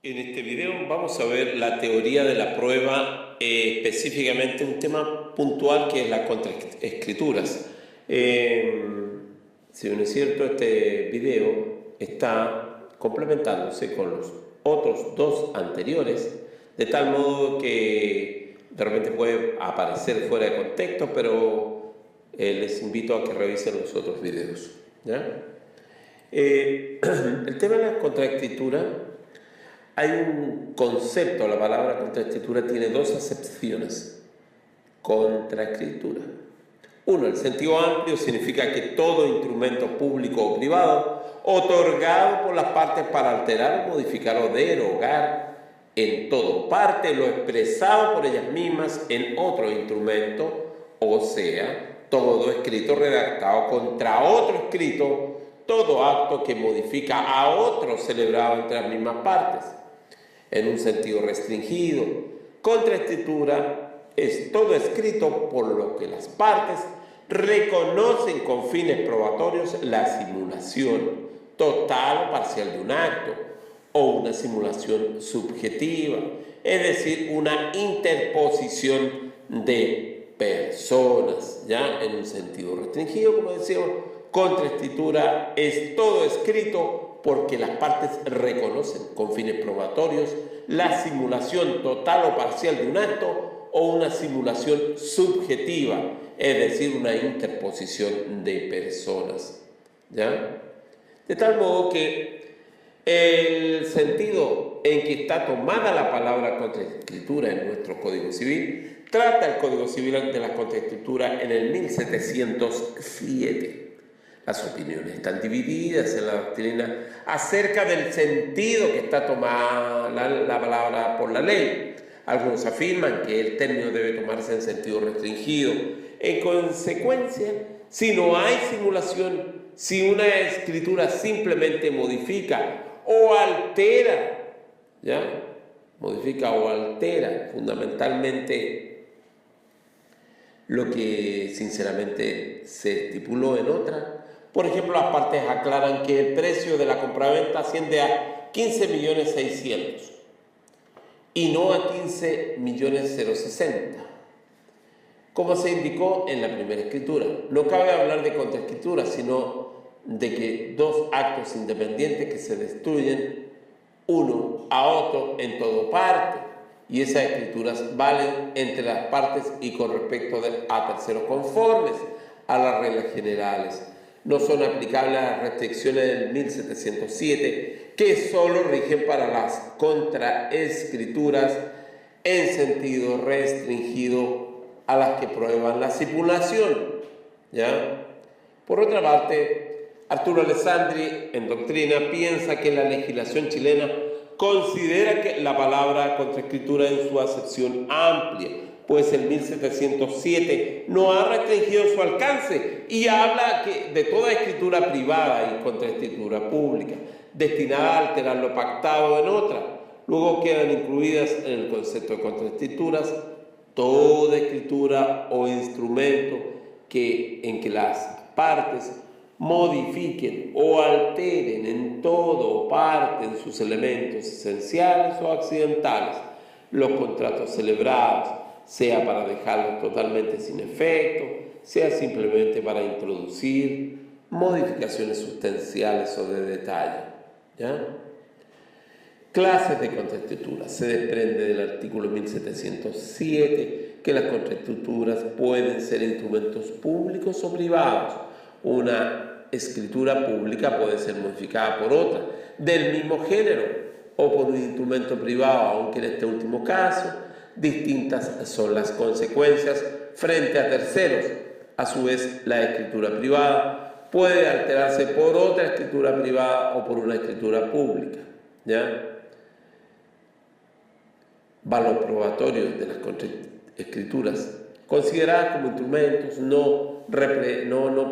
En este video vamos a ver la teoría de la prueba, específicamente un tema puntual que es las contraescrituras. Si bien es cierto, este video está complementándose con los otros dos anteriores, de tal modo que de repente puede aparecer fuera de contexto, pero les invito a que revisen los otros videos, ¿ya? El tema de la contraescritura. Hay un concepto, la palabra contraescritura tiene dos acepciones. Contraescritura. Uno, el sentido amplio significa que todo instrumento público o privado otorgado por las partes para alterar, modificar o derogar en todo parte lo expresado por ellas mismas en otro instrumento, o sea, todo escrito redactado contra otro escrito, todo acto que modifica a otro celebrado entre las mismas partes. En un sentido restringido, contraescritura es todo escrito por lo que las partes reconocen con fines probatorios la simulación total o parcial de un acto o una simulación subjetiva, es decir, una interposición de personas, ya en un sentido restringido, como decíamos. Contraescritura es todo escrito porque las partes reconocen con fines probatorios la simulación total o parcial de un acto o una simulación subjetiva, es decir, una interposición de personas, ¿ya? De tal modo que el sentido en que está tomada la palabra contraescritura en nuestro Código Civil, trata el Código Civil de la contraescritura en el 1707. Las opiniones están divididas en la doctrina acerca del sentido que está tomada la palabra por la ley. Algunos afirman que el término debe tomarse en sentido restringido. En consecuencia, si no hay simulación, si una escritura simplemente modifica o altera, ¿ya? Modifica o altera fundamentalmente lo que sinceramente se estipuló en otra. Por ejemplo, las partes aclaran que el precio de la compraventa asciende a 15.600.000 y no a 15.060.000, como se indicó en la primera escritura. No cabe hablar de contraescritura, sino de que dos actos independientes que se destruyen uno a otro en todo parte, y esas escrituras valen entre las partes y con respecto a terceros conformes a las reglas generales. No son aplicables a las restricciones del 1707, que solo rigen para las contraescrituras en sentido restringido a las que prueban la simulación, ¿ya? Por otra parte, Arturo Alessandri, en doctrina, piensa que la legislación chilena considera que la palabra contraescritura en su acepción amplia, pues el 1707 no ha restringido su alcance y habla de toda escritura privada y contraescritura pública, destinada a alterar lo pactado en otra. Luego quedan incluidas en el concepto de contraescrituras toda escritura o instrumento en que las partes modifiquen o alteren en todo o parte en sus elementos esenciales o accidentales los contratos celebrados, sea para dejarlos totalmente sin efecto, sea simplemente para introducir modificaciones sustanciales o de detalle, ¿ya? Clases de contraescrituras. Se desprende del artículo 1707 que las contraescrituras pueden ser instrumentos públicos o privados. Una escritura pública puede ser modificada por otra del mismo género o por un instrumento privado, aunque en este último caso distintas son las consecuencias frente a terceros. A su vez, la escritura privada puede alterarse por otra escritura privada o por una escritura pública, ¿ya? Valor probatorio de las contraescrituras consideradas como instrumentos no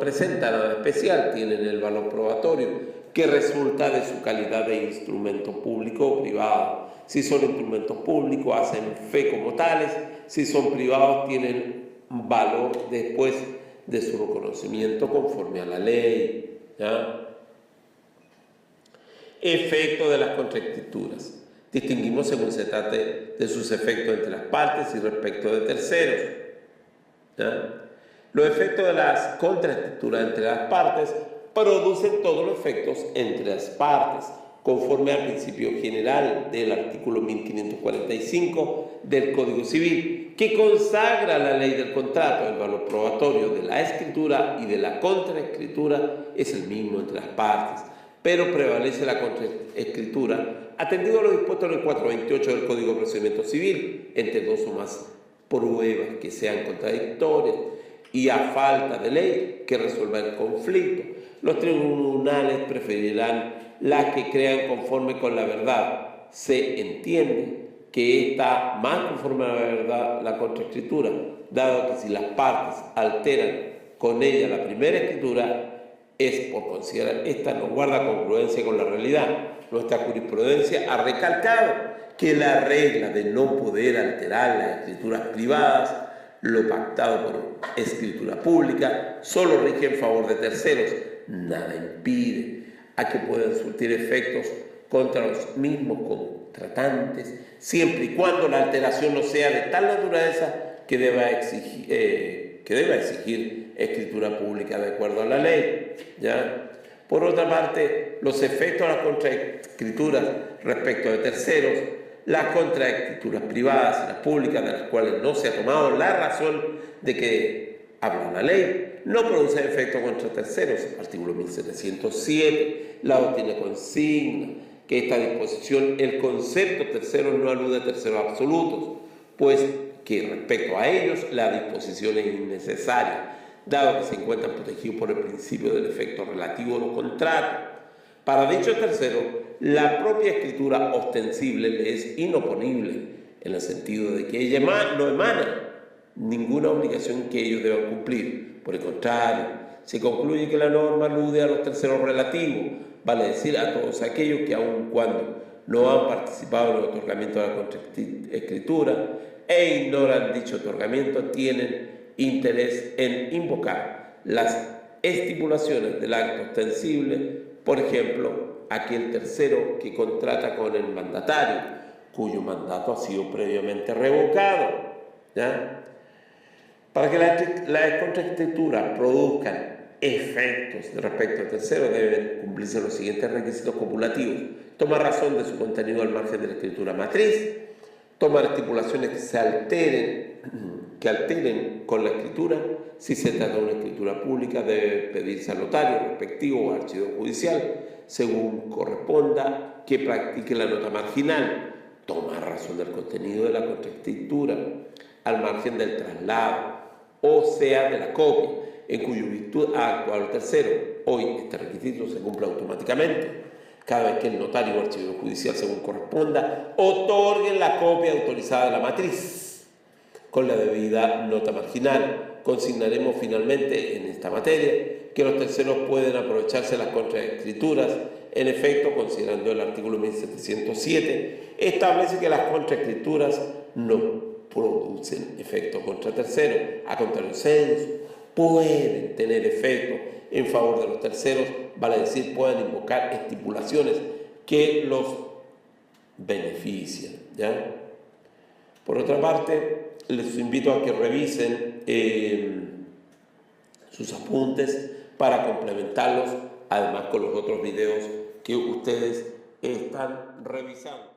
presenta nada especial, tienen el valor probatorio que resulta de su calidad de instrumento público o privado. Si son instrumentos públicos, hacen fe como tales; si son privados, tienen valor después de su reconocimiento conforme a la ley, ¿ya? Efecto de las contraescrituras. distinguimos según se trate de sus efectos entre las partes y respecto de terceros. ¿Ya? Los efectos de las contraescrituras entre las partes producen todos los efectos entre las partes, conforme al principio general del artículo 1545 del Código Civil, que consagra la ley del contrato. El valor probatorio de la escritura y de la contraescritura es el mismo entre las partes, pero prevalece la contraescritura, atendido a lo dispuesto en el 428 del Código de Procedimiento Civil, entre dos o más pruebas que sean contradictorias y a falta de ley que resuelva el conflicto. Los tribunales preferirán las que crean conforme con la verdad. Se entiende que está más conforme a la verdad la contraescritura, dado que si las partes alteran con ella la primera escritura, es por considerar esta no guarda congruencia con la realidad. Nuestra jurisprudencia ha recalcado que la regla de no poder alterar las escrituras privadas, lo pactado por escritura pública, solo rige en favor de terceros. Nada impide a que puedan surtir efectos contra los mismos contratantes, siempre y cuando la alteración no sea de tal naturaleza que deba exigir escritura pública de acuerdo a la ley. ¿Ya? Por otra parte, los efectos de las contraescrituras respecto de terceros, las contraescrituras privadas y las públicas, de las cuales no se ha tomado la razón de que habla la ley, no producen efecto contra terceros. Artículo 1707. La doctrina consigna que esta disposición, el concepto tercero no alude a terceros absolutos, pues que respecto a ellos la disposición es innecesaria, dado que se encuentran protegidos por el principio del efecto relativo de los contratos. Para dichos terceros, la propia escritura ostensible le es inoponible, en el sentido de que ella no emana ninguna obligación que ellos deban cumplir. Por el contrario, se concluye que la norma alude a los terceros relativos, vale decir a todos aquellos que aun cuando no han participado en el otorgamiento de la contraescritura e ignoran dicho otorgamiento, tienen interés en invocar las estipulaciones del acto ostensible, por ejemplo, aquel tercero que contrata con el mandatario, cuyo mandato ha sido previamente revocado. ¿Ya? Para que las contraescrituras produzcan efectos respecto al tercero, deben cumplirse los siguientes requisitos copulativos: tomar razón de su contenido al margen de la escritura matriz, tomar estipulaciones que alteren con la escritura. Si se trata de una escritura pública, debe pedirse al notario respectivo o archivo judicial, según corresponda, que practique la nota marginal. Tomar razón del contenido de la contraescritura al margen del traslado, o sea, de la copia, en cuya virtud ha actuado el tercero. Hoy este requisito se cumple automáticamente cada vez que el notario o archivo judicial, según corresponda, otorguen la copia autorizada de la matriz con la debida nota marginal. Consignaremos finalmente en esta materia que los terceros pueden aprovecharse de las contraescrituras. En efecto, considerando el artículo 1707, establece que las contraescrituras no producen efecto contra terceros. A contrario, pueden tener efecto en favor de los terceros, vale decir, pueden invocar estipulaciones que los benefician. ¿Ya? Por otra parte, les invito a que revisen sus apuntes para complementarlos, además con los otros videos que ustedes están revisando.